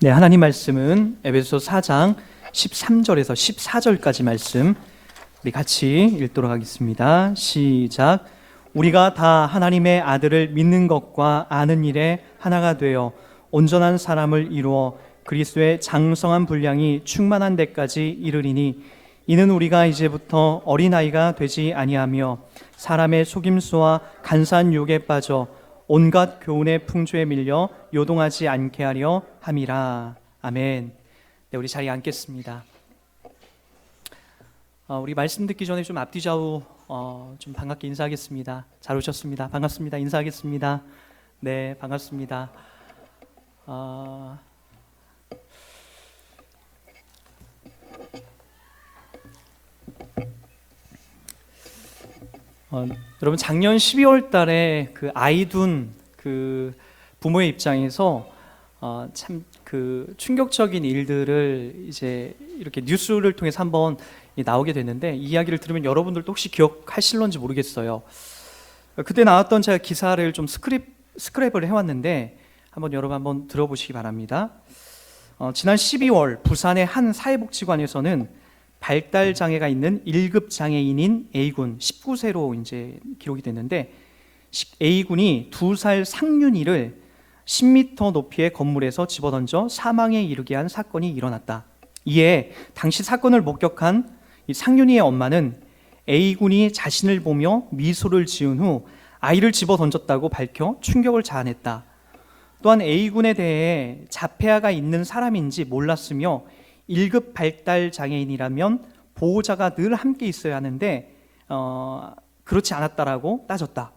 네, 하나님 말씀은 에베소서 4장 13절에서 14절까지 말씀 우리 같이 읽도록 하겠습니다. 시작. 우리가 다 하나님의 아들을 믿는 것과 아는 일에 하나가 되어 온전한 사람을 이루어 그리스도의 장성한 분량이 충만한 데까지 이르리니 이는 우리가 이제부터 어린아이가 되지 아니하며 사람의 속임수와 간사한 유혹에 빠져 온갖 교훈의 풍조에 밀려 요동하지 않게 하려 함이라. 아멘. 네, 우리 자리에 앉겠습니다. 우리 말씀 듣기 전에 좀 앞뒤 좌우 좀 반갑게 인사하겠습니다. 잘 오셨습니다. 반갑습니다. 인사하겠습니다. 네, 반갑습니다. 여러분 작년 12월 달에 그 아이 둔 그 부모의 입장에서 참 그 충격적인 일들을 이제 이렇게 뉴스를 통해서 한번 나오게 됐는데, 이 이야기를 들으면 여러분들도 혹시 기억하실런지 모르겠어요. 그때 나왔던 제가 기사를 좀 스크랩을 해왔는데 여러분 한번 들어보시기 바랍니다. 지난 12월 부산의 한 사회복지관에서는 발달 장애가 있는 1급 장애인인 A군 19세로 이제 기록이 됐는데, A군이 2살 상윤이를 10m 높이의 건물에서 집어던져 사망에 이르게 한 사건이 일어났다. 이에 당시 사건을 목격한 이 상윤이의 엄마는 A군이 자신을 보며 미소를 지은 후 아이를 집어던졌다고 밝혀 충격을 자아냈다. 또한 A군에 대해 자폐아가 있는 사람인지 몰랐으며 1급 발달 장애인이라면 보호자가 늘 함께 있어야 하는데 그렇지 않았다라고 따졌다.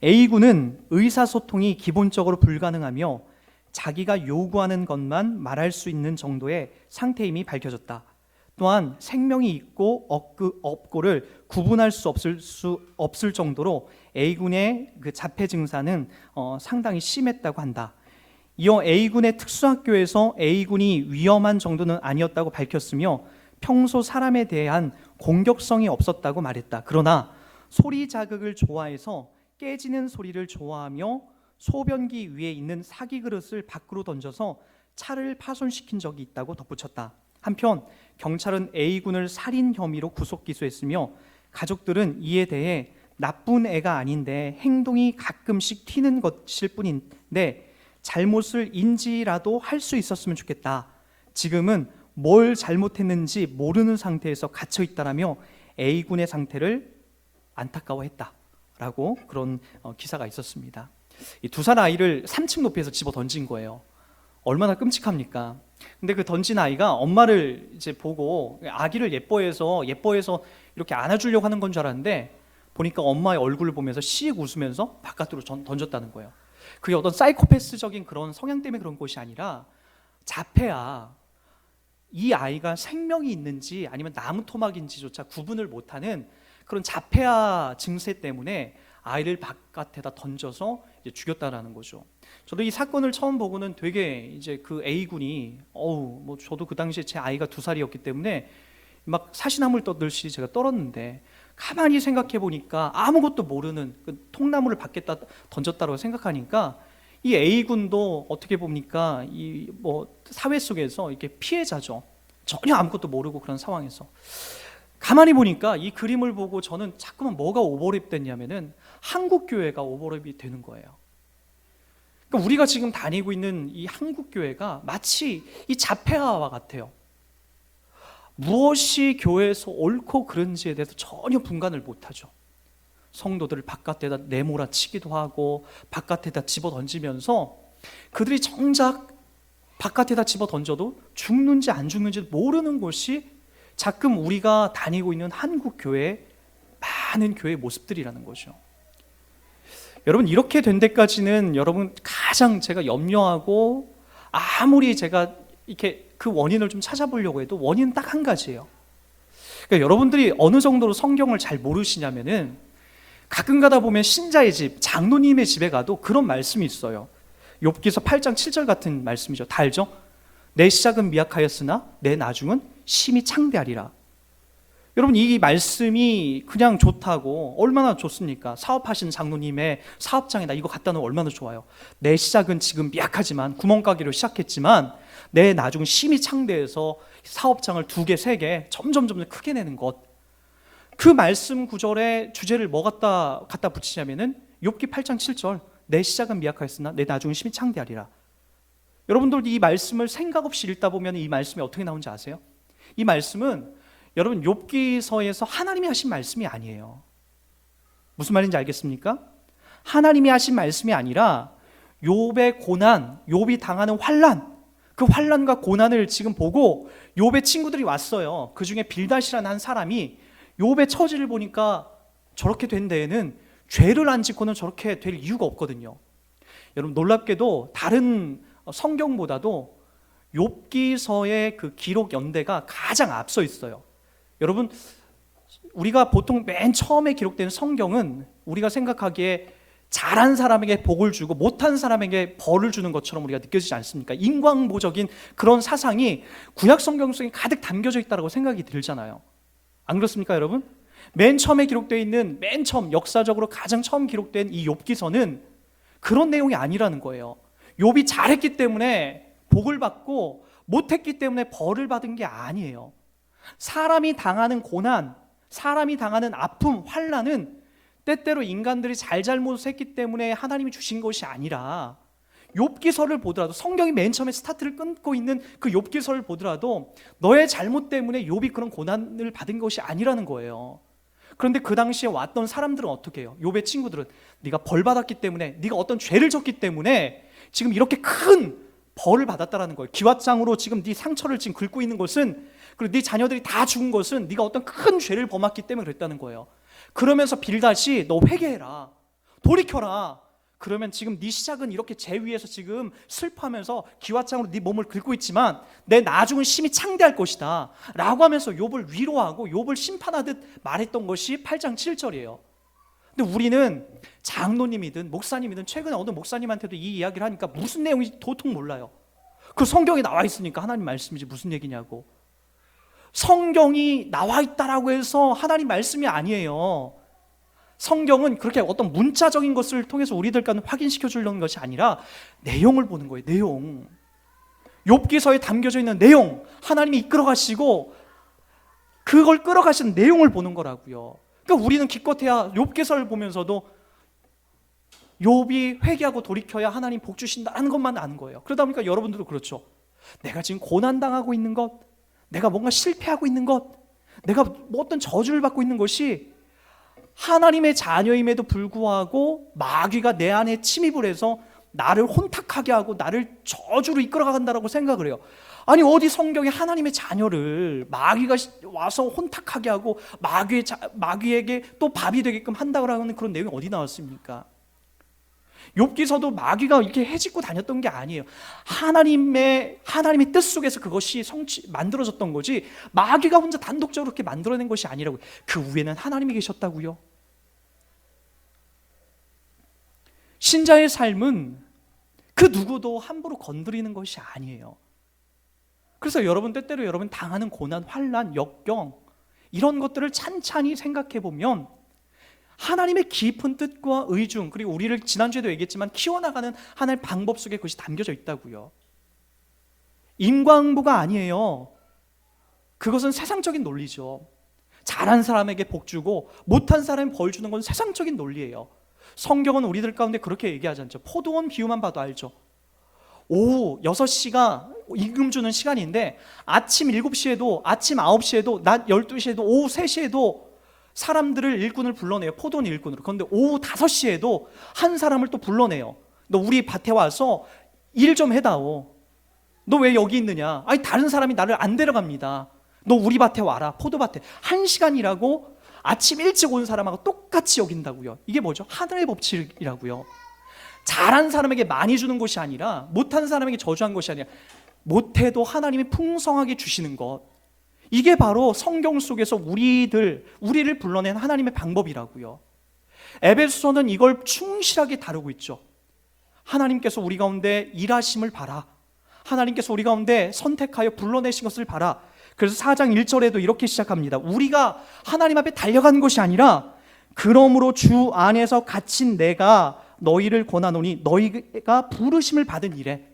A군은 의사소통이 기본적으로 불가능하며 자기가 요구하는 것만 말할 수 있는 정도의 상태임이 밝혀졌다. 또한 생명이 있고 없고를 구분할 수 없을 정도로 A군의 그 자폐 증상은 상당히 심했다고 한다. 이어 A군의 특수학교에서 A군이 위험한 정도는 아니었다고 밝혔으며 평소 사람에 대한 공격성이 없었다고 말했다. 그러나 소리 자극을 좋아해서 깨지는 소리를 좋아하며 소변기 위에 있는 사기 그릇을 밖으로 던져서 차를 파손시킨 적이 있다고 덧붙였다. 한편 경찰은 A군을 살인 혐의로 구속 기소했으며 가족들은 이에 대해 나쁜 애가 아닌데 행동이 가끔씩 튀는 것일 뿐인데 잘못을 인지라도 할 수 있었으면 좋겠다. 지금은 뭘 잘못했는지 모르는 상태에서 갇혀 있다라며 A군의 상태를 안타까워했다 라고 그런 기사가 있었습니다. 이 2살 아이를 3층 높이에서 집어 던진 거예요. 얼마나 끔찍합니까? 근데 그 던진 아이가 엄마를 이제 보고 아기를 예뻐해서 이렇게 안아주려고 하는 건 줄 알았는데, 보니까 엄마의 얼굴을 보면서 씩 웃으면서 바깥으로 던졌다는 거예요. 그게 어떤 사이코패스적인 그런 성향 때문에 그런 것이 아니라 자폐아, 이 아이가 생명이 있는지 아니면 나무 토막인지조차 구분을 못하는 그런 자폐아 증세 때문에 아이를 바깥에다 던져서 이제 죽였다라는 거죠. 저도 이 사건을 처음 보고는 되게 이제 그 A군이 뭐 저도 그 당시에 제 아이가 2살이었기 때문에 막 사시나무를 떠들듯이 제가 떨었는데, 가만히 생각해 보니까 아무것도 모르는 그 통나무를 밖에다 던졌다고 생각하니까 이 A군도 어떻게 봅니까? 이 사회 속에서 이렇게 피해자죠. 전혀 아무것도 모르고 그런 상황에서. 가만히 보니까 이 그림을 보고 저는 자꾸만 뭐가 오버랩 됐냐면은 한국교회가 오버랩이 되는 거예요. 그러니까 우리가 지금 다니고 있는 이 한국교회가 마치 이 자폐아와 같아요. 무엇이 교회에서 옳고 그른지에 대해서 전혀 분간을 못하죠. 성도들을 바깥에다 내몰아치기도 하고 바깥에다 집어 던지면서 그들이 정작 바깥에다 집어 던져도 죽는지 안 죽는지 모르는 곳이 가끔 우리가 다니고 있는 한국 교회의 많은 교회 모습들이라는 거죠. 여러분, 이렇게 된 데까지는 여러분 가장 제가 염려하고, 아무리 제가 이렇게 그 원인을 좀 찾아보려고 해도 원인은 딱 한 가지예요. 그러니까 여러분들이 어느 정도로 성경을 잘 모르시냐면은 가끔 가다 보면 신자의 집, 장로님의 집에 가도 그런 말씀이 있어요. 욥기서 8장 7절 같은 말씀이죠. 다 알죠? 내 시작은 미약하였으나 내 나중은 심히 창대하리라. 여러분, 이 말씀이 그냥 좋다고 얼마나 좋습니까? 사업하시는 장로님의 사업장에다 이거 갖다 놓으면 얼마나 좋아요. 내 시작은 지금 미약하지만 구멍가게로 시작했지만 내 나중은 심히 창대해서 사업장을 2개, 3개 점점 크게 내는 것. 그 말씀 구절에 주제를 뭐 갖다 붙이냐면은 욥기 8장 7절, 내 시작은 미약하였으나 내 나중은 심히 창대하리라. 여러분들 이 말씀을 생각 없이 읽다 보면 이 말씀이 어떻게 나오는지 아세요? 이 말씀은 여러분 욥기서에서 하나님이 하신 말씀이 아니에요. 무슨 말인지 알겠습니까? 하나님이 하신 말씀이 아니라 욥의 고난, 욥이 당하는 환난, 그 환난과 고난을 지금 보고 욥의 친구들이 왔어요. 그 중에 빌닷이라는 한 사람이 욥의 처지를 보니까 저렇게 된 데에는 죄를 안 짓고는 저렇게 될 이유가 없거든요. 여러분, 놀랍게도 다른 성경보다도 욥기서의 그 기록 연대가 가장 앞서 있어요. 여러분, 우리가 보통 맨 처음에 기록된 성경은 우리가 생각하기에 잘한 사람에게 복을 주고 못한 사람에게 벌을 주는 것처럼 우리가 느껴지지 않습니까? 인광보적인 그런 사상이 구약 성경 속에 가득 담겨져 있다고 생각이 들잖아요. 안 그렇습니까, 여러분? 맨 처음에 기록되어 있는, 맨 처음 역사적으로 가장 처음 기록된 이 욥기서는 그런 내용이 아니라는 거예요. 욥이 잘했기 때문에 복을 받고 못했기 때문에 벌을 받은 게 아니에요. 사람이 당하는 고난, 사람이 당하는 아픔, 환난은 때때로 인간들이 잘못했기 때문에 하나님이 주신 것이 아니라, 욥기서를 보더라도, 성경이 맨 처음에 스타트를 끊고 있는 그 욥기서를 보더라도 너의 잘못 때문에 욥이 그런 고난을 받은 것이 아니라는 거예요. 그런데 그 당시에 왔던 사람들은 어떻게 해요? 욥의 친구들은 네가 벌 받았기 때문에, 네가 어떤 죄를 졌기 때문에 지금 이렇게 큰 벌을 받았다라는 거예요. 기왓장으로 지금 네 상처를 지금 긁고 있는 것은, 그리고 네 자녀들이 다 죽은 것은 네가 어떤 큰 죄를 범했기 때문에 그랬다는 거예요. 그러면서 빌닷이 너 회개해라, 돌이켜라. 그러면 지금 네 시작은 이렇게 재 위에서 지금 슬퍼하면서 기왓장으로 네 몸을 긁고 있지만 내 나중은 심히 창대할 것이다 라고 하면서 욥을 위로하고 욥을 심판하듯 말했던 것이 8장 7절이에요. 근데 우리는 장로님이든 목사님이든, 최근에 어느 목사님한테도 이 이야기를 하니까 무슨 내용인지 도통 몰라요. 그 성경에 나와 있으니까 하나님 말씀이지 무슨 얘기냐고. 성경이 나와 있다라고 해서 하나님 말씀이 아니에요. 성경은 그렇게 어떤 문자적인 것을 통해서 우리들과는 확인시켜 주려는 것이 아니라 내용을 보는 거예요. 내용. 욥기서에 담겨져 있는 내용, 하나님이 이끌어 가시고 그걸 끌어가시는 내용을 보는 거라고요. 그러니까 우리는 기껏해야 욥기서를 보면서도 욥이 회개하고 돌이켜야 하나님 복 주신다는 것만 아는 거예요. 그러다 보니까 여러분들도 그렇죠. 내가 지금 고난당하고 있는 것, 내가 뭔가 실패하고 있는 것, 내가 뭐 어떤 저주를 받고 있는 것이 하나님의 자녀임에도 불구하고 마귀가 내 안에 침입을 해서 나를 혼탁하게 하고 나를 저주로 이끌어간다고 생각을 해요. 아니, 어디 성경에 하나님의 자녀를 마귀가 와서 혼탁하게 하고 마귀에게 또 밥이 되게끔 한다고 하는 그런 내용이 어디 나왔습니까? 욥기서도 마귀가 이렇게 해짓고 다녔던 게 아니에요. 하나님의 뜻 속에서 그것이 만들어졌던 거지, 마귀가 혼자 단독적으로 그렇게 만들어낸 것이 아니라고요. 그 위에는 하나님이 계셨다고요. 신자의 삶은 그 누구도 함부로 건드리는 것이 아니에요. 그래서 여러분, 때때로 여러분 당하는 고난, 환난, 역경, 이런 것들을 찬찬히 생각해 보면 하나님의 깊은 뜻과 의중, 그리고 우리를 지난주에도 얘기했지만 키워나가는 하나님의 방법 속에 그것이 담겨져 있다고요. 인과응보가 아니에요. 그것은 세상적인 논리죠. 잘한 사람에게 복 주고 못한 사람에 벌 주는 건 세상적인 논리예요. 성경은 우리들 가운데 그렇게 얘기하지 않죠. 포도원 비유만 봐도 알죠. 오후 6시가 임금 주는 시간인데 아침 7시에도, 아침 9시에도, 낮 12시에도, 오후 3시에도 사람들을, 일꾼을 불러내요. 포도원 일꾼으로. 그런데 오후 5시에도 한 사람을 또 불러내요. 너 우리 밭에 와서 일 좀 해다오. 너 왜 여기 있느냐? 아니, 다른 사람이 나를 안 데려갑니다. 너 우리 밭에 와라. 포도밭에. 1시간이라고 아침 일찍 온 사람하고 똑같이 여긴다고요. 이게 뭐죠? 하늘의 법칙이라고요. 잘한 사람에게 많이 주는 것이 아니라 못한 사람에게 저주한 것이 아니라 못해도 하나님이 풍성하게 주시는 것, 이게 바로 성경 속에서 우리를 불러낸 하나님의 방법이라고요. 에베소서는 이걸 충실하게 다루고 있죠. 하나님께서 우리 가운데 일하심을 봐라. 하나님께서 우리 가운데 선택하여 불러내신 것을 봐라. 그래서 4장 1절에도 이렇게 시작합니다. 우리가 하나님 앞에 달려간 것이 아니라 그러므로 주 안에서 갇힌 내가 너희를 권하노니 너희가 부르심을 받은 이래.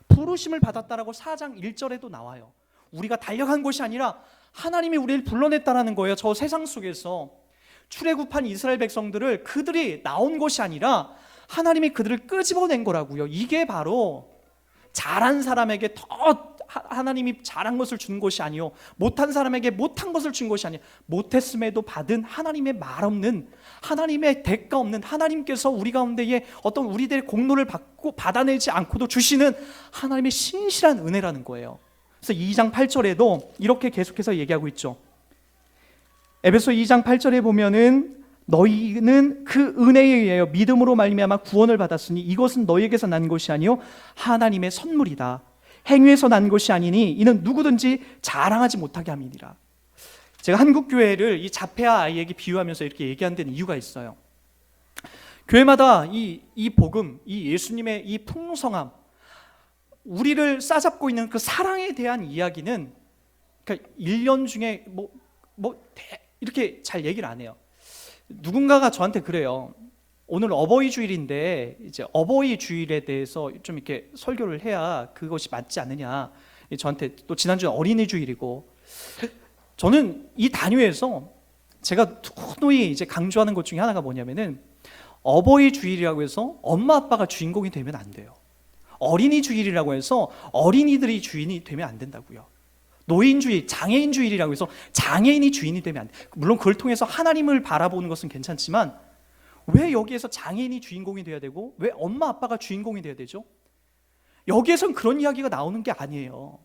부르심을 받았다라고 4장 1절에도 나와요. 우리가 달려간 것이 아니라 하나님이 우리를 불러냈다라는 거예요. 저 세상 속에서 출애굽한 이스라엘 백성들을 그들이 나온 것이 아니라 하나님이 그들을 끄집어낸 거라고요. 이게 바로 잘한 사람에게 더 하나님이 잘한 것을 주는 것이 아니요, 못한 사람에게 못한 것을 준 것이 아니요, 못했음에도 받은 하나님의 말 없는, 하나님의 대가 없는, 하나님께서 우리 가운데에 어떤 우리들의 공로를 받고 받아내지 않고도 주시는 하나님의 신실한 은혜라는 거예요. 그래서 2장 8절에도 이렇게 계속해서 얘기하고 있죠. 에베소 2장 8절에 보면은 너희는 그 은혜에 의하여 믿음으로 말미암아 구원을 받았으니 이것은 너희에게서 난 것이 아니요 하나님의 선물이다. 행위에서 난 것이 아니니 이는 누구든지 자랑하지 못하게 함이니라. 제가 한국 교회를 이 자폐아 아이에게 비유하면서 이렇게 얘기한 데는 이유가 있어요. 교회마다 이 복음, 이 예수님의 이 풍성함, 우리를 싸잡고 있는 그 사랑에 대한 이야기는 그러니까 1년 중에 이렇게 잘 얘기를 안 해요. 누군가가 저한테 그래요. 오늘 어버이 주일인데 이제 어버이 주일에 대해서 좀 이렇게 설교를 해야 그것이 맞지 않느냐. 저한테 또 지난주에 어린이 주일이고, 저는 이 단위에서 제가 누누이 이제 강조하는 것 중에 하나가 뭐냐면은 어버이 주일이라고 해서 엄마 아빠가 주인공이 되면 안 돼요. 어린이 주일이라고 해서 어린이들이 주인이 되면 안 된다고요. 노인주일, 장애인주일이라고 해서 장애인이 주인이 되면 안 돼. 물론 그걸 통해서 하나님을 바라보는 것은 괜찮지만 왜 여기에서 장애인이 주인공이 돼야 되고 왜 엄마 아빠가 주인공이 돼야 되죠? 여기에선 그런 이야기가 나오는 게 아니에요.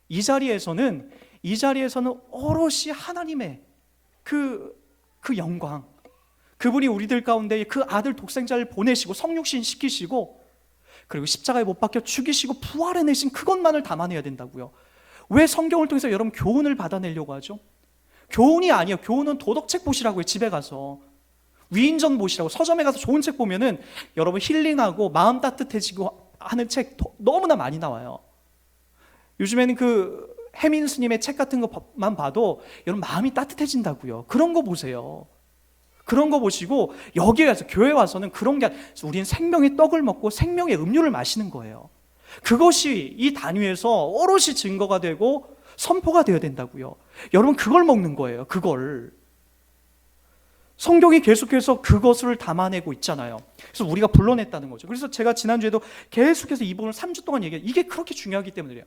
이 자리에서는 오롯이 하나님의 그 영광, 그분이 우리들 가운데 그 아들 독생자를 보내시고 성육신 시키시고 그리고 십자가에 못 박혀 죽이시고 부활해내신 그것만을 담아내야 된다고요. 왜 성경을 통해서 여러분 교훈을 받아내려고 하죠? 교훈이 아니에요. 교훈은 도덕책 보시라고요. 집에 가서 위인전 보시라고. 서점에 가서 좋은 책 보면은 여러분 힐링하고 마음 따뜻해지고 하는 책 너무나 많이 나와요. 요즘에는 그 해민 스님의 책 같은 것만 봐도 여러분 마음이 따뜻해진다고요. 그런 거 보세요. 그런 거 보시고 여기에 와서 교회 와서는 그런 게 아니라 우리는 생명의 떡을 먹고 생명의 음료를 마시는 거예요. 그것이 이 단위에서 오롯이 증거가 되고 선포가 되어야 된다고요. 여러분 그걸 먹는 거예요. 그걸. 성경이 계속해서 그것을 담아내고 있잖아요. 그래서 우리가 불러냈다는 거죠. 그래서 제가 지난주에도 계속해서 이 부분을 3주 동안 얘기해요. 이게 그렇게 중요하기 때문이에요.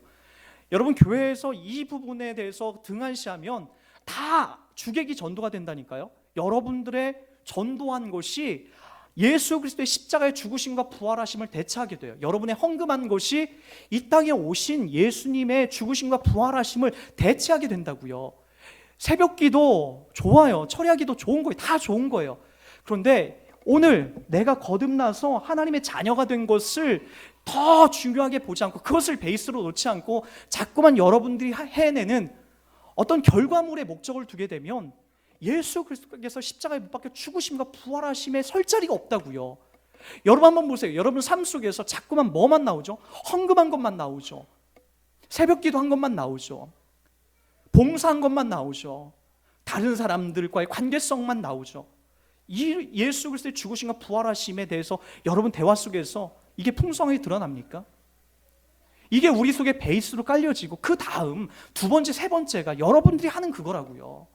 여러분 교회에서 이 부분에 대해서 등한시하면 다 주객이 전도가 된다니까요. 여러분들의 전도한 것이 예수 그리스도의 십자가의 죽으심과 부활하심을 대체하게 돼요. 여러분의 헌금한 것이 이 땅에 오신 예수님의 죽으심과 부활하심을 대체하게 된다고요. 새벽기도 좋아요. 철야기도 좋은 거예요. 다 좋은 거예요. 그런데 오늘 내가 거듭나서 하나님의 자녀가 된 것을 더 중요하게 보지 않고 그것을 베이스로 놓지 않고 자꾸만 여러분들이 해내는 어떤 결과물의 목적을 두게 되면 예수 그리스도께서 십자가에 못 박혀 죽으심과 부활하심에 설 자리가 없다고요. 여러분 한번 보세요. 여러분 삶 속에서 자꾸만 뭐만 나오죠? 헌금한 것만 나오죠. 새벽기도 한 것만 나오죠. 봉사한 것만 나오죠. 다른 사람들과의 관계성만 나오죠. 이 예수 그리스도의 죽으심과 부활하심에 대해서 여러분 대화 속에서 이게 풍성하게 드러납니까? 이게 우리 속에 베이스로 깔려지고 그 다음 두 번째, 세 번째가 여러분들이 하는 그거라고요.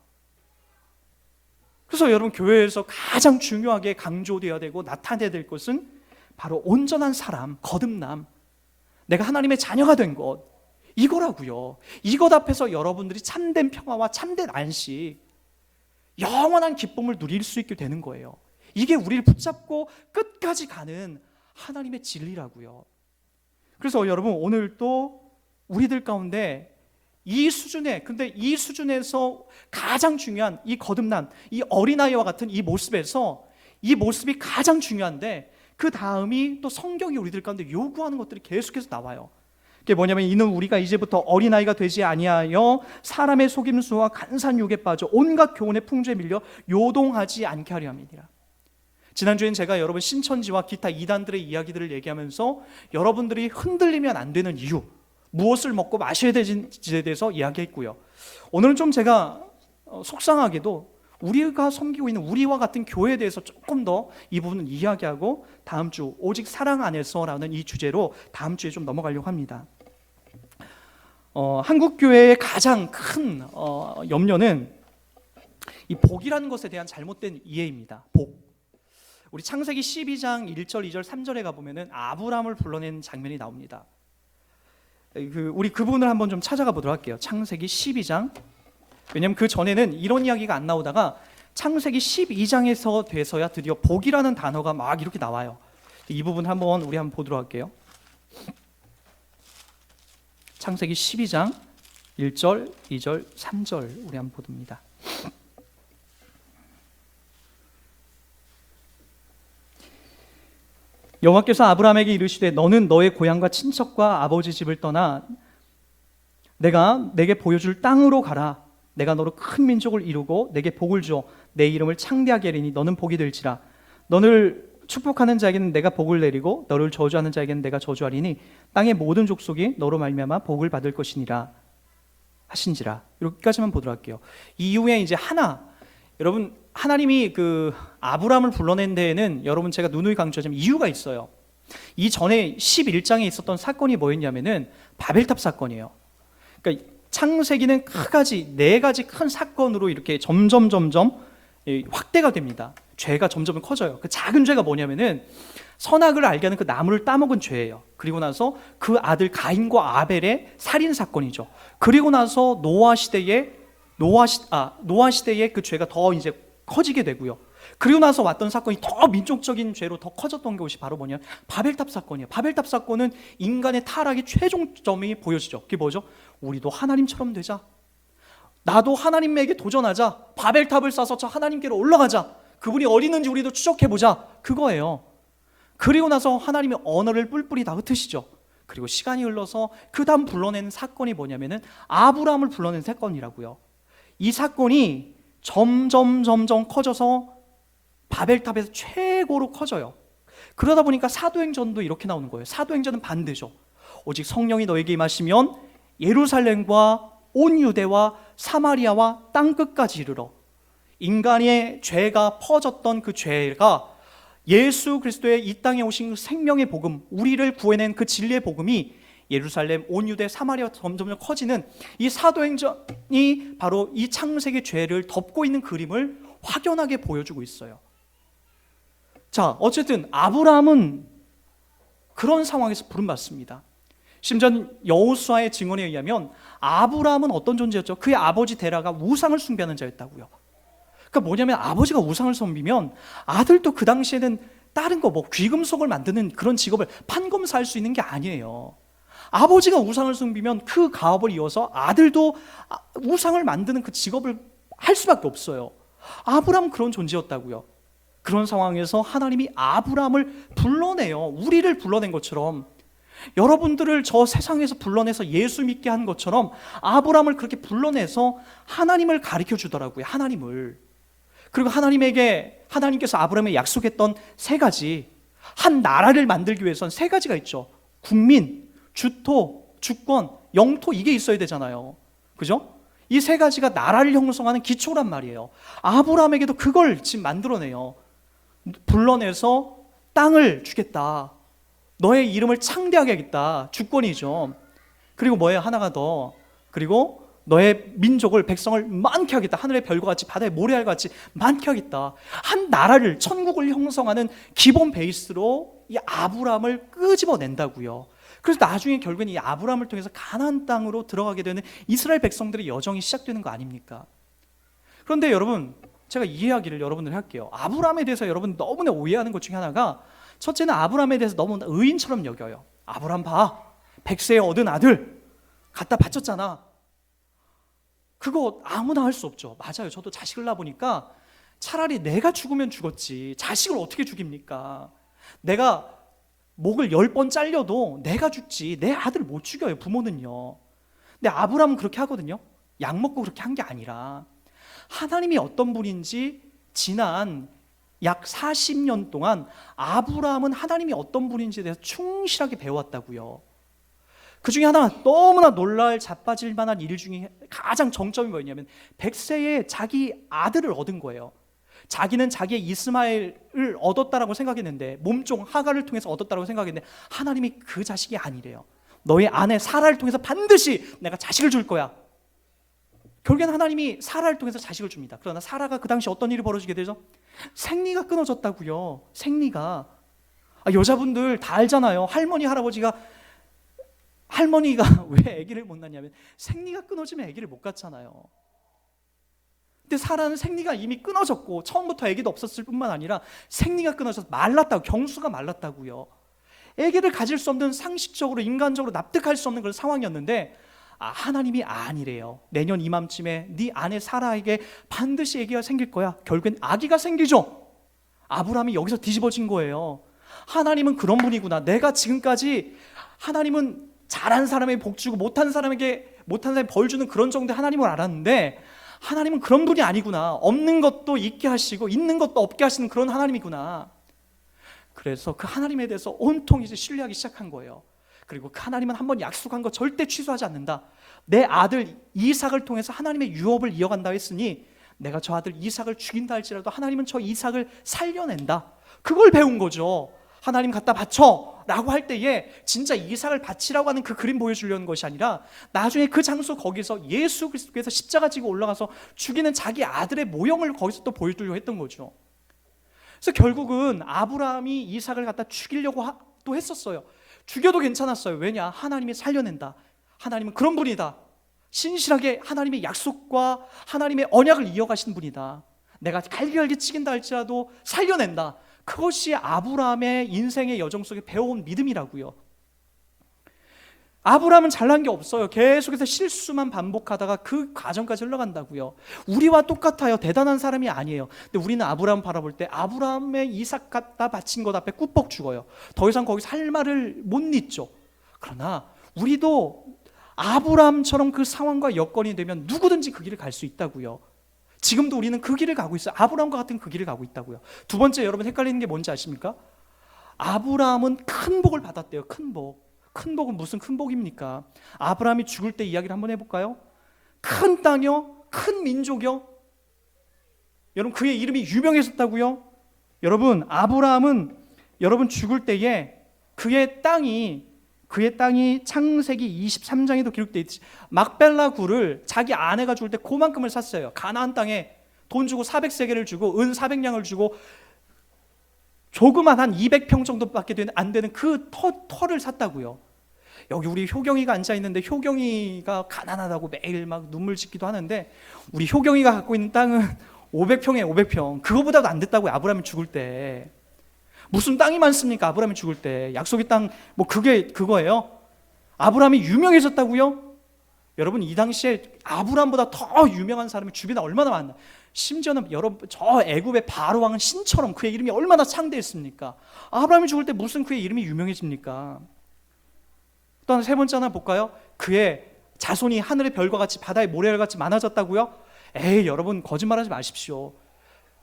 그래서 여러분 교회에서 가장 중요하게 강조되어야 되고 나타내야 될 것은 바로 온전한 사람, 거듭남, 내가 하나님의 자녀가 된 것, 이거라고요. 이것 앞에서 여러분들이 참된 평화와 참된 안식, 영원한 기쁨을 누릴 수 있게 되는 거예요. 이게 우리를 붙잡고 끝까지 가는 하나님의 진리라고요. 그래서 여러분 오늘 또 우리들 가운데 이 수준에서 가장 중요한 이 거듭난 이 어린아이와 같은 이 모습에서 이 모습이 가장 중요한데 그 다음이 또 성경이 우리들 가운데 요구하는 것들이 계속해서 나와요. 그게 뭐냐면 이는 우리가 이제부터 어린아이가 되지 아니하여 사람의 속임수와 간사한 유혹에 빠져 온갖 교훈의 풍조에 밀려 요동하지 않게 하려 함이니라. 지난주엔 제가 여러분 신천지와 기타 이단들의 이야기들을 얘기하면서 여러분들이 흔들리면 안 되는 이유, 무엇을 먹고 마셔야 되는지에 대해서 이야기했고요. 오늘은 좀 제가 속상하게도 우리가 섬기고 있는 우리와 같은 교회에 대해서 조금 더 이 부분을 이야기하고 다음 주 오직 사랑 안에서라는 이 주제로 다음 주에 좀 넘어가려고 합니다. 한국 교회의 가장 큰 염려는 이 복이라는 것에 대한 잘못된 이해입니다. 복. 우리 창세기 12장 1절, 2절, 3절에 가보면은 아브라함을 불러낸 장면이 나옵니다. 우리 그 부분을 한번 좀 찾아가 보도록 할게요. 창세기 12장. 왜냐하면 그 전에는 이런 이야기가 안 나오다가 창세기 12장에서 돼서야 드디어 복이라는 단어가 막 이렇게 나와요. 이 부분 우리 한번 보도록 할게요. 창세기 12장 1절, 2절, 3절 우리 한번 봅니다. 여호와께서 아브라함에게 이르시되 너는 너의 고향과 친척과 아버지 집을 떠나 내가 내게 보여줄 땅으로 가라. 내가 너로 큰 민족을 이루고 내게 복을 주어 내 이름을 창대하게 하리니 너는 복이 될지라. 너를 축복하는 자에게는 내가 복을 내리고 너를 저주하는 자에게는 내가 저주하리니 땅의 모든 족속이 너로 말미암아 복을 받을 것이니라 하신지라. 여기까지만 보도록 할게요. 이후에 이제 여러분 하나님이 그 아브라함을 불러낸 데에는 여러분 제가 누누이 강조하자면 이유가 있어요. 이 전에 11장에 있었던 사건이 뭐였냐면은 바벨탑 사건이에요. 그러니까 창세기는 네 가지 큰 사건으로 이렇게 점점 확대가 됩니다. 죄가 점점 커져요. 그 작은 죄가 뭐냐면은 선악을 알게 하는 그 나무를 따먹은 죄예요. 그리고 나서 그 아들 가인과 아벨의 살인 사건이죠. 그리고 나서 노아 시대에 그 죄가 더 이제 커지게 되고요. 그리고 나서 왔던 사건이 더 민족적인 죄로 더 커졌던 것이 바로 뭐냐? 바벨탑 사건이에요. 바벨탑 사건은 인간의 타락의 최종점이 보여지죠. 그게 뭐죠? 우리도 하나님처럼 되자. 나도 하나님에게 도전하자. 바벨탑을 쌓아서 저 하나님께로 올라가자. 그분이 어디 있는지 우리도 추적해보자. 그거예요. 그리고 나서 하나님의 언어를 뿔뿔이 다 흩으시죠. 그리고 시간이 흘러서 그 다음 불러낸 사건이 뭐냐면은 아브라함을 불러낸 사건이라고요. 이 사건이 점점 커져서 바벨탑에서 최고로 커져요. 그러다 보니까 사도행전도 이렇게 나오는 거예요. 사도행전은 반대죠. 오직 성령이 너에게 임하시면 예루살렘과 온 유대와 사마리아와 땅끝까지 이르러 인간의 죄가 퍼졌던 그 죄가 예수 그리스도의 이 땅에 오신 생명의 복음, 우리를 구해낸 그 진리의 복음이 예루살렘, 온 유대, 사마리아 점점 커지는 이 사도행전이 바로 이 창세기 죄를 덮고 있는 그림을 확연하게 보여주고 있어요. 자, 어쨌든 아브라함은 그런 상황에서 부름받습니다. 심지어 여호수아의 증언에 의하면 아브라함은 어떤 존재였죠? 그의 아버지 데라가 우상을 숭배하는 자였다고요. 그러니까 뭐냐면 아버지가 우상을 섬기면 아들도 그 당시에는 다른 거 귀금속을 만드는 그런 직업을 판검사할 수 있는 게 아니에요. 아버지가 우상을 섬기면 그 가업을 이어서 아들도 우상을 만드는 그 직업을 할 수밖에 없어요. 아브라함은 그런 존재였다고요. 그런 상황에서 하나님이 아브라함을 불러내요. 우리를 불러낸 것처럼, 여러분들을 저 세상에서 불러내서 예수 믿게 한 것처럼 아브라함을 그렇게 불러내서 하나님을 가르쳐 주더라고요. 하나님을. 그리고 하나님께서 아브라함에 약속했던 세 가지, 한 나라를 만들기 위해서는 세 가지가 있죠. 국민, 주토, 주권, 영토, 이게 있어야 되잖아요. 그죠? 이 세 가지가 나라를 형성하는 기초란 말이에요. 아브라함에게도 그걸 지금 만들어내요. 불러내서 땅을 주겠다. 너의 이름을 창대하게 하겠다. 주권이죠. 그리고 뭐예요? 하나가 더. 그리고 너의 민족을, 백성을 많게 하겠다. 하늘의 별과 같이 바다의 모래알 같이 많게 하겠다. 한 나라를, 천국을 형성하는 기본 베이스로 이 아브라함을 끄집어낸다고요. 그래서 나중에 결국엔 이 아브라함을 통해서 가나안 땅으로 들어가게 되는 이스라엘 백성들의 여정이 시작되는 거 아닙니까? 그런데 여러분, 제가 이 이야기를 여러분들 할게요. 아브라함에 대해서 여러분 너무나 오해하는 것 중에 하나가, 첫째는 아브라함에 대해서 너무 의인처럼 여겨요. 아브라함 봐, 100세에 얻은 아들 갖다 바쳤잖아. 그거 아무나 할 수 없죠. 맞아요. 저도 자식을 낳아보니까 차라리 내가 죽으면 죽었지 자식을 어떻게 죽입니까? 내가 목을 10번 잘려도 내가 죽지 내 아들을 못 죽여요, 부모는요. 근데 아브라함은 그렇게 하거든요. 약 먹고 그렇게 한 게 아니라 하나님이 어떤 분인지 지난 약 40년 동안 아브라함은 하나님이 어떤 분인지에 대해서 충실하게 배워왔다고요. 그 중에 하나 너무나 놀랄 자빠질 만한 일 중에 가장 정점이 뭐였냐면 100세에 자기 아들을 얻은 거예요. 자기는 자기의 이스마엘을 얻었다라고 생각했는데, 몸종 하갈을 통해서 얻었다라고 생각했는데 하나님이 그 자식이 아니래요. 너의 아내 사라를 통해서 반드시 내가 자식을 줄 거야. 결국엔 하나님이 사라를 통해서 자식을 줍니다. 그러나 사라가 그 당시 어떤 일이 벌어지게 되죠? 생리가 끊어졌다고요. 생리가. 여자분들 다 알잖아요. 할머니가 왜 아기를 못 낳냐면 생리가 끊어지면 아기를 못 갖잖아요. 근데 사라는 생리가 이미 끊어졌고 처음부터 아기도 없었을 뿐만 아니라 생리가 끊어져서 말랐다고, 경수가 말랐다고요. 아기를 가질 수 없는, 상식적으로 인간적으로 납득할 수 없는 그런 상황이었는데 하나님이 아니래요. 내년 이맘쯤에 네 아내 사라에게 반드시 아기가 생길 거야. 결국엔 아기가 생기죠. 아브라함이 여기서 뒤집어진 거예요. 하나님은 그런 분이구나. 내가 지금까지 하나님은 잘한 사람에게 복 주고 못한 사람에 벌 주는 그런 정도의 하나님을 알았는데 하나님은 그런 분이 아니구나. 없는 것도 있게 하시고 있는 것도 없게 하시는 그런 하나님이구나. 그래서 그 하나님에 대해서 온통 이제 신뢰하기 시작한 거예요. 그리고 그 하나님은 한번 약속한 거 절대 취소하지 않는다. 내 아들 이삭을 통해서 하나님의 유업을 이어간다 했으니 내가 저 아들 이삭을 죽인다 할지라도 하나님은 저 이삭을 살려낸다. 그걸 배운 거죠. 하나님 갖다 바쳐 라고 할 때에 진짜 이삭을 바치라고 하는 그 그림 보여주려는 것이 아니라 나중에 그 장소 거기서 예수 그리스도께서 십자가 지고 올라가서 죽이는 자기 아들의 모형을 거기서 또 보여주려고 했던 거죠. 그래서 결국은 아브라함이 이삭을 갖다 죽이려고 또 했었어요. 죽여도 괜찮았어요. 왜냐? 하나님이 살려낸다. 하나님은 그런 분이다. 신실하게 하나님의 약속과 하나님의 언약을 이어가신 분이다. 내가 갈기갈기 치긴다 할지라도 살려낸다. 그것이 아브라함의 인생의 여정 속에 배워온 믿음이라고요. 아브라함은 잘난 게 없어요. 계속해서 실수만 반복하다가 그 과정까지 흘러간다고요. 우리와 똑같아요. 대단한 사람이 아니에요. 근데 우리는 아브라함 바라볼 때 아브라함의 이삭 갖다 바친 것 앞에 꾹뻑 죽어요. 더 이상 거기서 할 말을 못 잊죠. 그러나 우리도 아브라함처럼 그 상황과 여건이 되면 누구든지 그 길을 갈 수 있다고요. 지금도 우리는 그 길을 가고 있어요. 아브라함과 같은 그 길을 가고 있다고요. 두 번째, 여러분 헷갈리는 게 뭔지 아십니까? 아브라함은 큰 복을 받았대요. 큰 복. 큰 복은 무슨 큰 복입니까? 아브라함이 죽을 때 이야기를 한번 해볼까요? 큰 땅이요? 큰 민족이요? 여러분 그의 이름이 유명했었다고요? 여러분 아브라함은 여러분 죽을 때에 그의 땅이 창세기 23장에도 기록되어 있듯이 막벨라 굴을 자기 아내가 죽을 때 그만큼을 샀어요. 가나안 땅에 돈 주고 400세겔을 주고 은 400냥을 주고 조그만 한 200평 정도밖에 안 되는 그 터를 샀다고요. 여기 우리 효경이가 앉아있는데 효경이가 가난하다고 매일 막 눈물 짓기도 하는데 우리 효경이가 갖고 있는 땅은 500평에 500평. 그거보다도 안 됐다고요. 아브라함이 죽을 때. 무슨 땅이 많습니까? 아브라함이 죽을 때. 약속의 땅 뭐 그거예요? 아브라함이 유명해졌다고요? 여러분 이 당시에 아브라함보다 더 유명한 사람이 주변에 얼마나 많나. 심지어는 여러분 저 애굽의 바로 왕은 신처럼 그의 이름이 얼마나 창대했습니까? 아브라함이 죽을 때 무슨 그의 이름이 유명해집니까? 또 한 세 번째 하나 볼까요? 그의 자손이 하늘의 별과 같이 바다의 모래알 같이 많아졌다고요? 에이 여러분 거짓말하지 마십시오.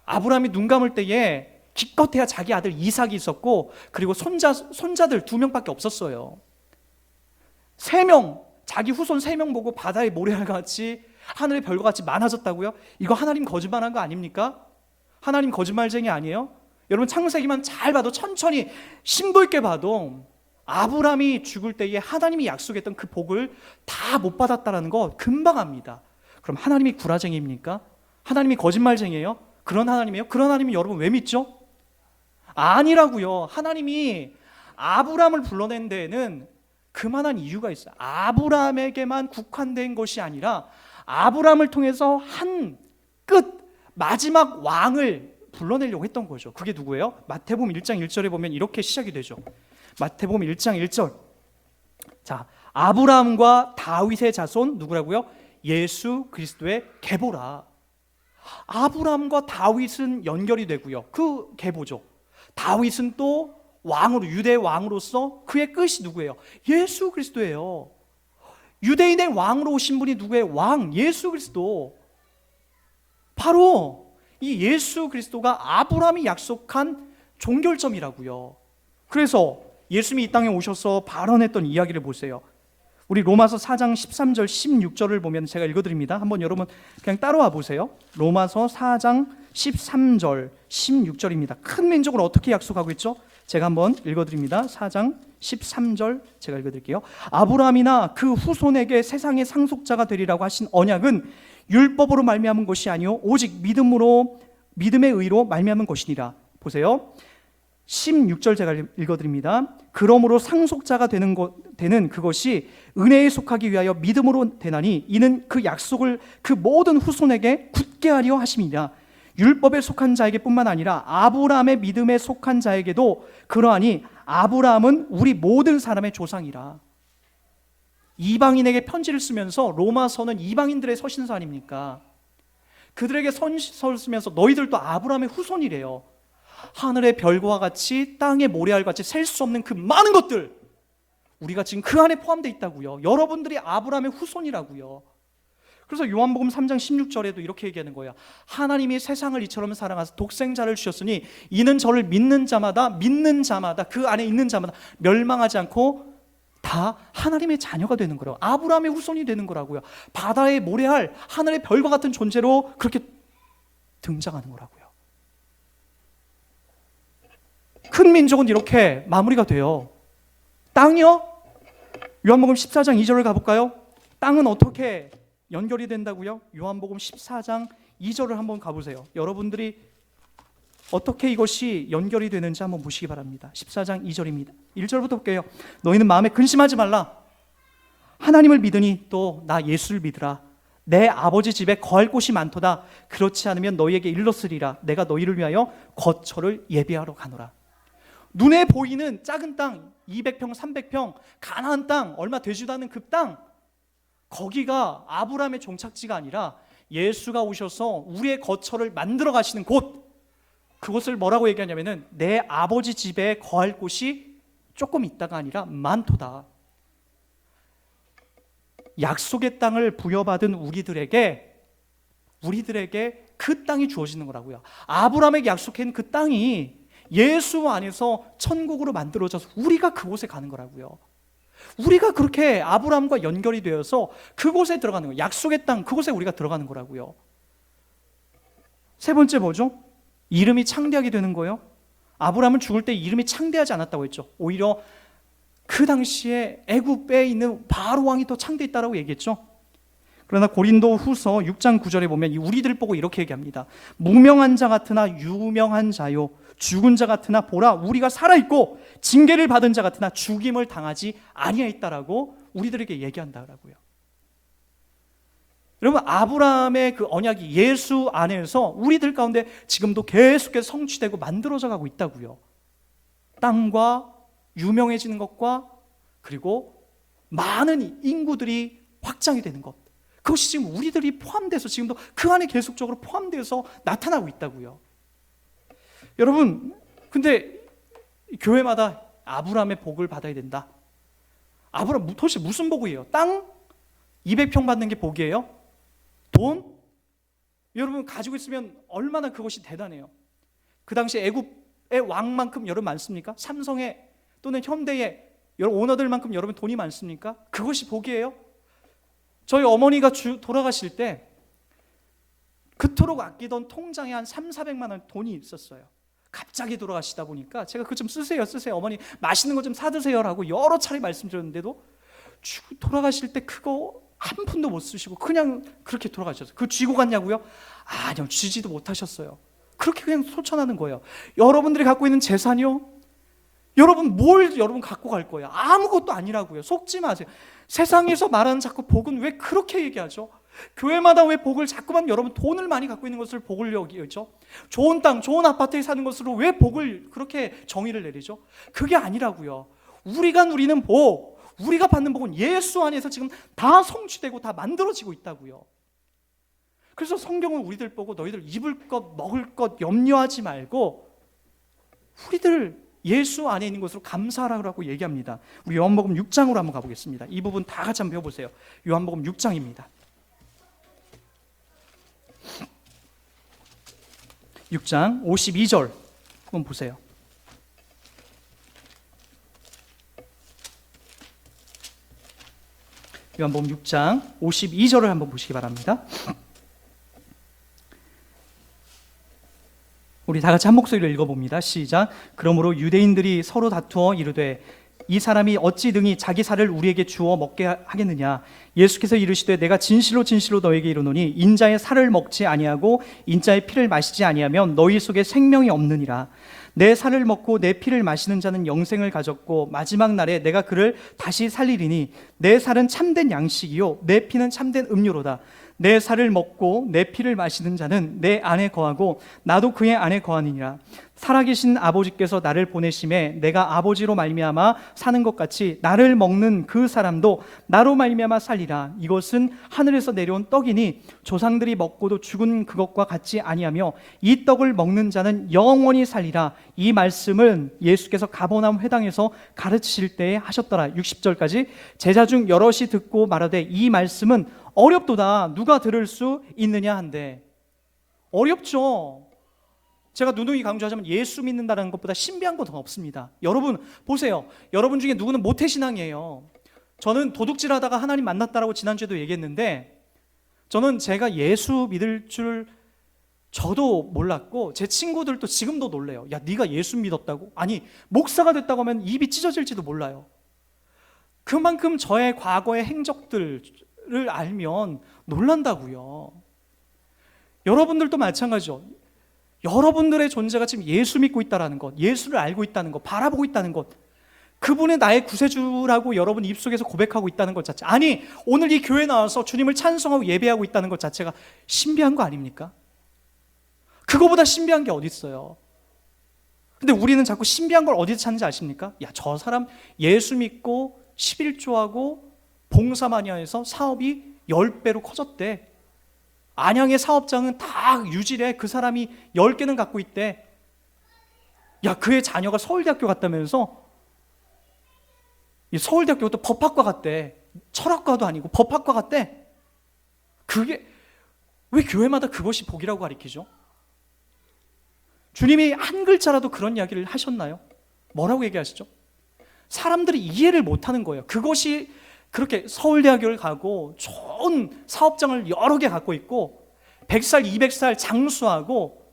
아브라함이 눈 감을 때에 기껏해야 자기 아들 이삭이 있었고 그리고 손자들 2명밖에 없었어요. 3명, 자기 후손 3명 보고 바다의 모래알 같이 하늘의 별과 같이 많아졌다고요? 이거 하나님 거짓말한 거 아닙니까? 하나님 거짓말쟁이 아니에요? 여러분 창세기만 잘 봐도 천천히 심도 있게 봐도 아브라함이 죽을 때에 하나님이 약속했던 그 복을 다 못 받았다는 거 금방 압니다. 그럼 하나님이 구라쟁이입니까? 하나님이 거짓말쟁이에요? 그런 하나님이에요? 그런 하나님이 여러분 왜 믿죠? 아니라고요. 하나님이 아브라함을 불러낸 데에는 그만한 이유가 있어요. 아브라함에게만 국한된 것이 아니라 아브라함을 통해서 한 끝 마지막 왕을 불러내려고 했던 거죠. 그게 누구예요? 마태복음 1장 1절에 보면 이렇게 시작이 되죠. 마태복음 1장 1절. 자, 아브라함과 다윗의 자손 누구라고요? 예수 그리스도의 계보라. 아브라함과 다윗은 연결이 되고요. 그 계보죠. 다윗은 또 왕으로 유대 왕으로서 그의 끝이 누구예요? 예수 그리스도예요. 유대인의 왕으로 오신 분이 누구예요? 왕 예수 그리스도. 바로 이 예수 그리스도가 아브라함이 약속한 종결점이라고요. 그래서 예수님이 이 땅에 오셔서 발언했던 이야기를 보세요. 우리 로마서 4장 13절 16절을 보면 제가 읽어드립니다. 한번 여러분 그냥 따라와 보세요. 로마서 4장 13절 16절입니다. 큰 민족을 어떻게 약속하고 있죠? 제가 한번 읽어드립니다. 4장 13절 제가 읽어드릴게요. 아브라함이나 그 후손에게 세상의 상속자가 되리라고 하신 언약은 율법으로 말미암은 것이 아니요 오직 믿음의 의로 말미암은 것이니라. 보세요. 16절 제가 읽어드립니다. 그러므로 상속자가 되는 그것이 은혜에 속하기 위하여 믿음으로 되나니 이는 그 약속을 그 모든 후손에게 굳게 하려 하심이라. 율법에 속한 자에게 뿐만 아니라 아브라함의 믿음에 속한 자에게도 그러하니 아브라함은 우리 모든 사람의 조상이라. 이방인에게 편지를 쓰면서 로마서는 이방인들의 서신서 아닙니까? 그들에게 서신서를 쓰면서 너희들도 아브라함의 후손이래요. 하늘의 별과 같이 땅의 모래알 같이 셀 수 없는 그 많은 것들, 우리가 지금 그 안에 포함되어 있다고요. 여러분들이 아브라함의 후손이라고요. 그래서 요한복음 3장 16절에도 이렇게 얘기하는 거예요. 하나님이 세상을 이처럼 사랑하사 독생자를 주셨으니 이는 저를 믿는 자마다 그 안에 있는 자마다 멸망하지 않고 다 하나님의 자녀가 되는 거라고. 아브라함의 후손이 되는 거라고요. 바다의 모래알, 하늘의 별과 같은 존재로 그렇게 등장하는 거라고요. 큰 민족은 이렇게 마무리가 돼요. 땅이요? 요한복음 14장 2절을 가볼까요? 땅은 어떻게 연결이 된다고요? 요한복음 14장 2절을 한번 가보세요. 여러분들이 어떻게 이것이 연결이 되는지 한번 보시기 바랍니다. 14장 2절입니다. 1절부터 볼게요. 너희는 마음에 근심하지 말라. 하나님을 믿으니 또 나 예수를 믿으라. 내 아버지 집에 거할 곳이 많도다. 그렇지 않으면 너희에게 일렀으리라. 내가 너희를 위하여 거처를 예비하러 가노라. 눈에 보이는 작은 땅 200평 300평 가나안 땅 얼마 되지도 않은 그 땅, 거기가 아브라함의 종착지가 아니라 예수가 오셔서 우리의 거처를 만들어 가시는 곳, 그것을 뭐라고 얘기하냐면은 내 아버지 집에 거할 곳이 조금 있다가 아니라 많도다. 약속의 땅을 부여받은 우리들에게 그 땅이 주어지는 거라고요. 아브라함에게 약속한 그 땅이 예수 안에서 천국으로 만들어져서 우리가 그곳에 가는 거라고요. 우리가 그렇게 아브라함과 연결이 되어서 그곳에 들어가는 거예요. 약속의 땅, 그곳에 우리가 들어가는 거라고요. 세 번째 뭐죠? 이름이 창대하게 되는 거예요. 아브라함은 죽을 때 이름이 창대하지 않았다고 했죠. 오히려 그 당시에 애굽에 있는 바로 왕이 더 창대했다라고 얘기했죠. 그러나 고린도 후서 6장 9절에 보면 우리들 보고 이렇게 얘기합니다. 무명한 자 같으나 유명한 자요, 죽은 자 같으나 보라 우리가 살아있고 징계를 받은 자 같으나 죽임을 당하지 아니하였다라고 우리들에게 얘기한다라고요. 여러분, 아브라함의 그 언약이 예수 안에서 우리들 가운데 지금도 계속해서 성취되고 만들어져 가고 있다고요. 땅과 유명해지는 것과 그리고 많은 인구들이 확장이 되는 것, 그것이 지금 우리들이 포함돼서 지금도 그 안에 계속적으로 포함돼서 나타나고 있다고요. 여러분, 근데 교회마다 아브라함의 복을 받아야 된다. 아브라함 도대체 무슨 복이에요? 땅 200평 받는 게 복이에요? 돈? 여러분 가지고 있으면 얼마나 그것이 대단해요. 그 당시 애굽의 왕만큼 여러분 많습니까? 삼성의 또는 현대의 여러 오너들만큼 여러분 돈이 많습니까? 그것이 복이에요? 저희 어머니가 돌아가실 때 그토록 아끼던 통장에 한 3,400만 원 돈이 있었어요. 갑자기 돌아가시다 보니까 제가 그거 좀 쓰세요 어머니 맛있는 거 좀 사드세요라고 여러 차례 말씀드렸는데도 돌아가실 때 그거 한 푼도 못 쓰시고 그냥 그렇게 돌아가셨어요. 그거 쥐고 갔냐고요? 아니요, 쥐지도 못하셨어요. 그렇게 그냥 소천하는 거예요. 여러분들이 갖고 있는 재산이요? 여러분 갖고 갈 거예요? 아무것도 아니라고요. 속지 마세요. 세상에서 말하는 자꾸 복은 왜 그렇게 얘기하죠? 교회마다 왜 복을 자꾸만 여러분 돈을 많이 갖고 있는 것을 복을 여기죠? 좋은 땅, 좋은 아파트에 사는 것으로 왜 복을 그렇게 정의를 내리죠? 그게 아니라고요. 우리가 누리는 복, 우리가 받는 복은 예수 안에서 지금 다 성취되고 다 만들어지고 있다고요. 그래서 성경은 우리들 보고 너희들 입을 것, 먹을 것 염려하지 말고 우리들 예수 안에 있는 것으로 감사하라고 얘기합니다. 우리 요한복음 6장으로 한번 가보겠습니다. 이 부분 다 같이 한번 배워보세요. 요한복음 6장입니다. 6장 52절 한번 보세요. 요한복음 6장 52절을 한번 보시기 바랍니다. 우리 다 같이 한 목소리로 읽어봅니다. 시작. 그러므로 유대인들이 서로 다투어 이르되 이 사람이 어찌 능히 자기 살을 우리에게 주어 먹게 하겠느냐. 예수께서 이르시되 내가 진실로 진실로 너에게 이르노니 인자의 살을 먹지 아니하고 인자의 피를 마시지 아니하면 너희 속에 생명이 없느니라. 내 살을 먹고 내 피를 마시는 자는 영생을 가졌고 마지막 날에 내가 그를 다시 살리리니 내 살은 참된 양식이요 내 피는 참된 음료로다. 내 살을 먹고 내 피를 마시는 자는 내 안에 거하고 나도 그의 안에 거하느니라. 살아계신 아버지께서 나를 보내심에 내가 아버지로 말미암아 사는 것 같이 나를 먹는 그 사람도 나로 말미암아 살리라. 이것은 하늘에서 내려온 떡이니 조상들이 먹고도 죽은 그것과 같지 아니하며 이 떡을 먹는 자는 영원히 살리라. 이 말씀은 예수께서 가버나움 회당에서 가르치실 때에 하셨더라. 60절까지. 제자 중 여럿이 듣고 말하되 이 말씀은 어렵도다. 누가 들을 수 있느냐 한데. 어렵죠. 제가 누누이 강조하자면 예수 믿는다는 것보다 신비한 건 더 없습니다. 여러분 보세요. 여러분 중에 누구는 모태신앙이에요. 저는 도둑질하다가 하나님 만났다라고 지난주에도 얘기했는데, 저는 제가 예수 믿을 줄 저도 몰랐고 제 친구들도 지금도 놀래요. 야, 네가 예수 믿었다고? 아니, 목사가 됐다고 하면 입이 찢어질지도 몰라요. 그만큼 저의 과거의 행적들을 알면 놀란다고요. 여러분들도 마찬가지죠. 여러분들의 존재가 지금 예수 믿고 있다는 것, 예수를 알고 있다는 것, 바라보고 있다는 것, 그분의 나의 구세주라고 여러분 입속에서 고백하고 있다는 것 자체, 아니 오늘 이 교회에 나와서 주님을 찬송하고 예배하고 있다는 것 자체가 신비한 거 아닙니까? 그거보다 신비한 게 어디 있어요? 근데 우리는 자꾸 신비한 걸 어디서 찾는지 아십니까? 야, 저 사람 예수 믿고 11조하고 봉사 많이 해서 사업이 10배로 커졌대. 안양의 사업장은 다 유지래. 그 사람이 10개는 갖고 있대. 야, 그의 자녀가 서울대학교 갔다면서? 서울대학교 또 법학과 갔대. 철학과도 아니고 법학과 갔대. 그게 왜 교회마다 그것이 복이라고 가르치죠? 주님이 한 글자라도 그런 이야기를 하셨나요? 뭐라고 얘기하시죠? 사람들이 이해를 못하는 거예요. 그것이 그렇게 서울대학교를 가고 좋은 사업장을 여러 개 갖고 있고 100살, 200살 장수하고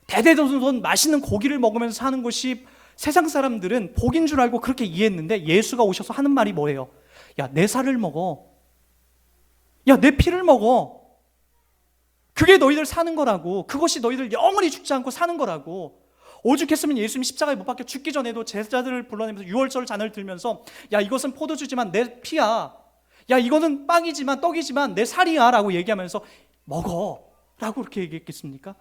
대대손손 맛있는 고기를 먹으면서 사는 것이 세상 사람들은 복인 줄 알고 그렇게 이해했는데, 예수가 오셔서 하는 말이 뭐예요? 야, 내 살을 먹어. 야, 내 피를 먹어. 그게 너희들 사는 거라고. 그것이 너희들 영원히 죽지 않고 사는 거라고. 오죽했으면 예수님이 십자가에 못 박혀 죽기 전에도 제자들을 불러내면서 유월절 잔을 들면서 야, 이것은 포도주지만 내 피야. 야, 이거는 빵이지만 떡이지만 내 살이야 라고 얘기하면서 먹어 라고 그렇게 얘기했겠습니까?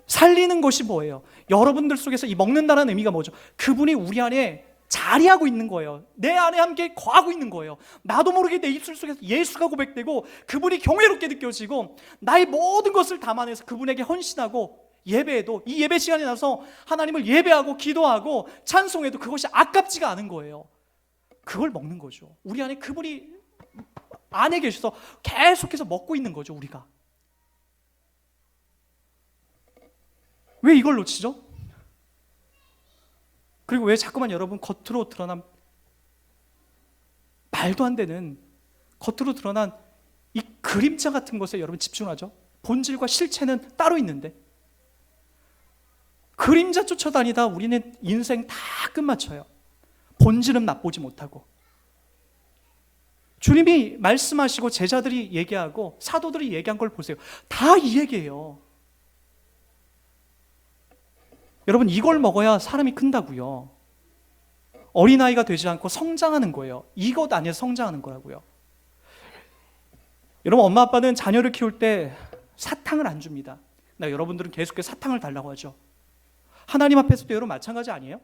살리는 것이 뭐예요? 여러분들 속에서 이 먹는다는 의미가 뭐죠? 그분이 우리 안에 자리하고 있는 거예요. 내 안에 함께 거하고 있는 거예요. 나도 모르게 내 입술 속에서 예수가 고백되고 그분이 경외롭게 느껴지고 나의 모든 것을 담아내서 그분에게 헌신하고 예배에도, 이 예배 시간에 나서 하나님을 예배하고 기도하고 찬송해도 그것이 아깝지가 않은 거예요. 그걸 먹는 거죠. 우리 안에 그분이 안에 계셔서 계속해서 먹고 있는 거죠, 우리가. 왜 이걸 놓치죠? 그리고 왜 자꾸만 여러분 겉으로 드러난 말도 안 되는, 겉으로 드러난 이 그림자 같은 것에 여러분 집중하죠? 본질과 실체는 따로 있는데 그림자 쫓아다니다 우리는 인생 다 끝마쳐요. 본질은 맛보지 못하고. 주님이 말씀하시고 제자들이 얘기하고 사도들이 얘기한 걸 보세요. 다 이 얘기예요. 여러분, 이걸 먹어야 사람이 큰다고요. 어린아이가 되지 않고 성장하는 거예요. 이것 안에서 성장하는 거라고요. 여러분, 엄마 아빠는 자녀를 키울 때 사탕을 안 줍니다. 여러분들은 계속해서 사탕을 달라고 하죠. 하나님 앞에서도 여러분 마찬가지 아니에요?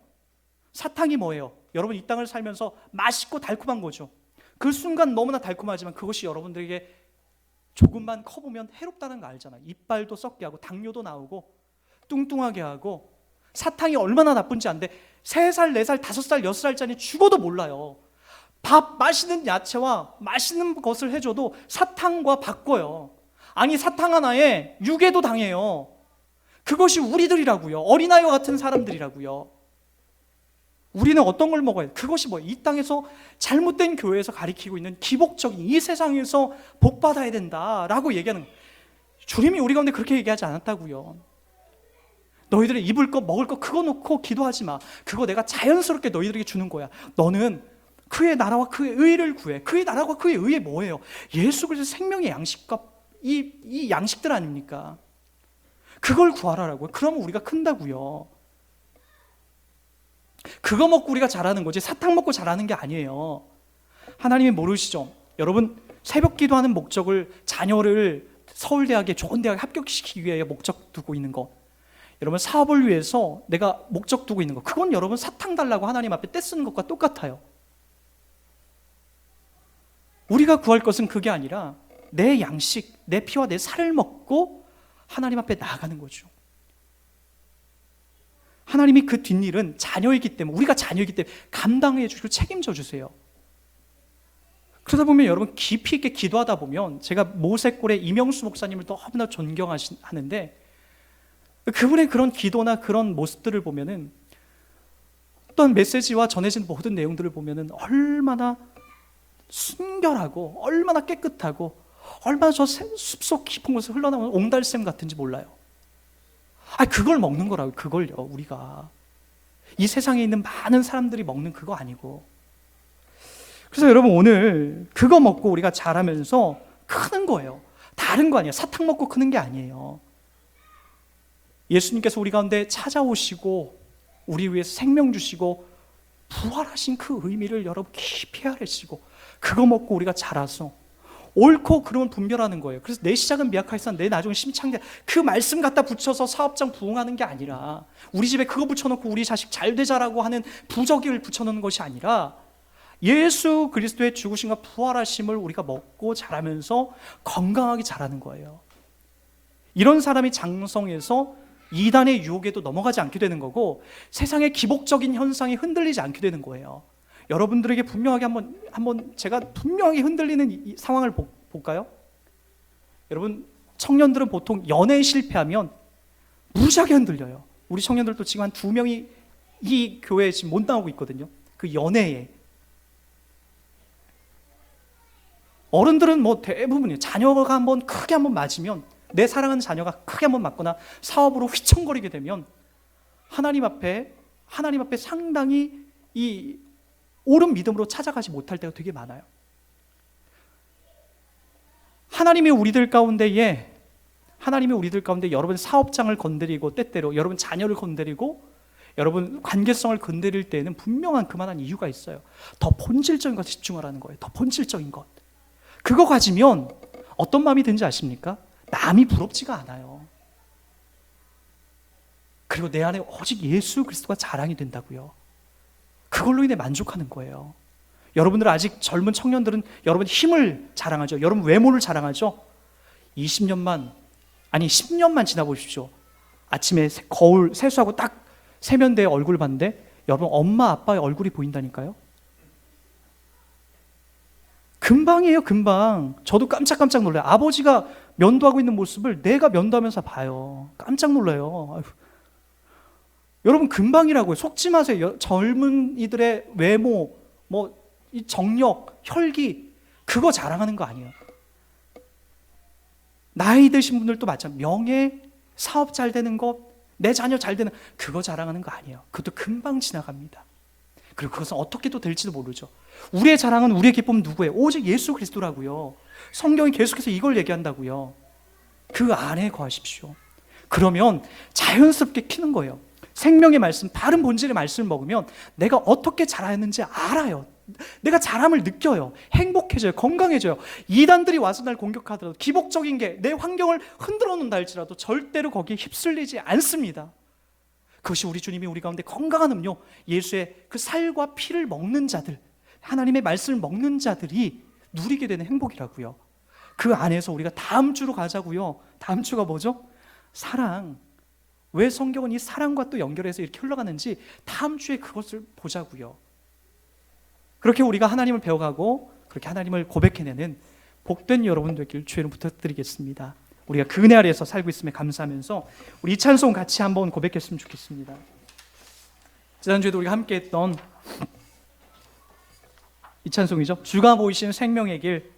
사탕이 뭐예요? 여러분 이 땅을 살면서 맛있고 달콤한 거죠. 그 순간 너무나 달콤하지만 그것이 여러분들에게 조금만 커보면 해롭다는 거 알잖아요. 이빨도 썩게 하고 당뇨도 나오고 뚱뚱하게 하고. 사탕이 얼마나 나쁜지 아는데 3살, 4살, 5살, 6살짜리 죽어도 몰라요. 밥, 맛있는 야채와 맛있는 것을 해줘도 사탕과 바꿔요. 아니, 사탕 하나에 유괴도 당해요. 그것이 우리들이라고요. 어린아이와 같은 사람들이라고요. 우리는 어떤 걸 먹어야 돼? 그것이 뭐예요? 이 땅에서 잘못된 교회에서 가리키고 있는 기복적인 이 세상에서 복 받아야 된다라고 얘기하는 거예요. 주님이 우리 가운데 그렇게 얘기하지 않았다고요. 너희들이 입을 거 먹을 거 그거 놓고 기도하지 마. 그거 내가 자연스럽게 너희들에게 주는 거야. 너는 그의 나라와 그의 의를 구해. 그의 나라와 그의 의에 뭐예요? 예수 그리스도 생명의 양식과 이 양식들 아닙니까? 그걸 구하라라고요. 그러면 우리가 큰다고요. 그거 먹고 우리가 자라는 거지 사탕 먹고 자라는 게 아니에요. 하나님이 모르시죠? 여러분 새벽 기도하는 목적을 자녀를 서울대학에 좋은 대학에 합격시키기 위해 목적 두고 있는 거, 여러분 사업을 위해서 내가 목적 두고 있는 거, 그건 여러분 사탕 달라고 하나님 앞에 떼쓰는 것과 똑같아요. 우리가 구할 것은 그게 아니라 내 양식, 내 피와 내 살을 먹고 하나님 앞에 나아가는 거죠. 하나님이 그 뒷일은 자녀이기 때문에, 우리가 자녀이기 때문에 감당해 주시고 책임져 주세요. 그러다 보면 여러분 깊이 있게 기도하다 보면, 제가 모세골의 이명수 목사님을 너무나 존경하는데 그분의 그런 기도나 그런 모습들을 보면은, 어떤 메시지와 전해진 모든 내용들을 보면은 얼마나 순결하고 얼마나 깨끗하고 얼마나 저 숲속 깊은 곳에 흘러나오는 옹달샘 같은지 몰라요. 그걸 먹는 거라고요. 그걸요. 우리가 이 세상에 있는 많은 사람들이 먹는 그거 아니고. 그래서 여러분 오늘 그거 먹고 우리가 자라면서 크는 거예요. 다른 거 아니에요. 사탕 먹고 크는 게 아니에요. 예수님께서 우리 가운데 찾아오시고 우리 위해서 생명 주시고 부활하신 그 의미를 여러분 깊이 알으시고, 그거 먹고 우리가 자라서 옳고 그름을 분별하는 거예요. 그래서 내 시작은 미약하지만 내 나중은 심창대, 그 말씀 갖다 붙여서 사업장 부흥하는 게 아니라, 우리 집에 그거 붙여놓고 우리 자식 잘 되자라고 하는 부적을 붙여놓는 것이 아니라, 예수 그리스도의 죽으심과 부활하심을 우리가 먹고 자라면서 건강하게 자라는 거예요. 이런 사람이 장성해서 이단의 유혹에도 넘어가지 않게 되는 거고, 세상의 기복적인 현상에 흔들리지 않게 되는 거예요. 여러분들에게 분명하게 한번 제가 분명하게 흔들리는 이 상황을 볼까요? 여러분 청년들은 보통 연애에 실패하면 무지하게 흔들려요. 우리 청년들도 지금 한 2명이 이 교회에 지금 못 나오고 있거든요. 그 연애에. 어른들은 뭐 대부분이에요. 자녀가 크게 한번 맞으면, 내 사랑하는 자녀가 크게 한번 맞거나 사업으로 휘청거리게 되면 하나님 앞에 상당히 이 옳은 믿음으로 찾아가지 못할 때가 되게 많아요. 하나님이 우리들 가운데 여러분 사업장을 건드리고, 때때로 여러분 자녀를 건드리고, 여러분 관계성을 건드릴 때에는 분명한 그만한 이유가 있어요. 더 본질적인 것에 집중하라는 거예요. 더 본질적인 것. 그거 가지면 어떤 마음이 드는지 아십니까? 남이 부럽지가 않아요. 그리고 내 안에 오직 예수 그리스도가 자랑이 된다고요. 그걸로 인해 만족하는 거예요. 여러분들 아직 젊은 청년들은 여러분 힘을 자랑하죠. 여러분 외모를 자랑하죠. 10년만 지나보십시오. 아침에 거울 세수하고 딱 세면대에 얼굴 봤는데 여러분 엄마 아빠의 얼굴이 보인다니까요. 금방이에요. 금방. 저도 깜짝깜짝 놀라요. 아버지가 면도하고 있는 모습을 내가 면도하면서 봐요. 깜짝 놀라요. 아유. 여러분 금방이라고요. 속지 마세요. 젊은이들의 외모, 이 정력, 혈기, 그거 자랑하는 거 아니에요. 나이 드신 분들도 마찬가지로 명예, 사업 잘 되는 것, 내 자녀 잘 되는, 그거 자랑하는 거 아니에요. 그것도 금방 지나갑니다. 그리고 그것은 어떻게 또 될지도 모르죠. 우리의 자랑은, 우리의 기쁨은 누구예요? 오직 예수 그리스도라고요. 성경이 계속해서 이걸 얘기한다고요. 그 안에 거하십시오. 그러면 자연스럽게 키는 거예요. 생명의 말씀, 바른 본질의 말씀을 먹으면 내가 어떻게 자라는지 알아요. 내가 자람을 느껴요. 행복해져요. 건강해져요. 이단들이 와서 날 공격하더라도, 기복적인 게 내 환경을 흔들어 놓는다 할지라도 절대로 거기에 휩쓸리지 않습니다. 그것이 우리 주님이 우리 가운데 건강한 음료, 예수의 그 살과 피를 먹는 자들, 하나님의 말씀을 먹는 자들이 누리게 되는 행복이라고요. 그 안에서 우리가 다음 주로 가자고요. 다음 주가 뭐죠? 사랑. 왜 성경은 이 사랑과 또 연결해서 이렇게 흘러가는지 다음 주에 그것을 보자고요. 그렇게 우리가 하나님을 배워가고 그렇게 하나님을 고백해내는 복된 여러분 되길 주의 이름 부탁드리겠습니다. 우리가 그 은혜 아래에서 살고 있음에 감사하면서 우리 이 찬송 같이 한번 고백했으면 좋겠습니다. 지난주에도 우리가 함께 했던 이 찬송이죠. 주가 보이신 생명의 길.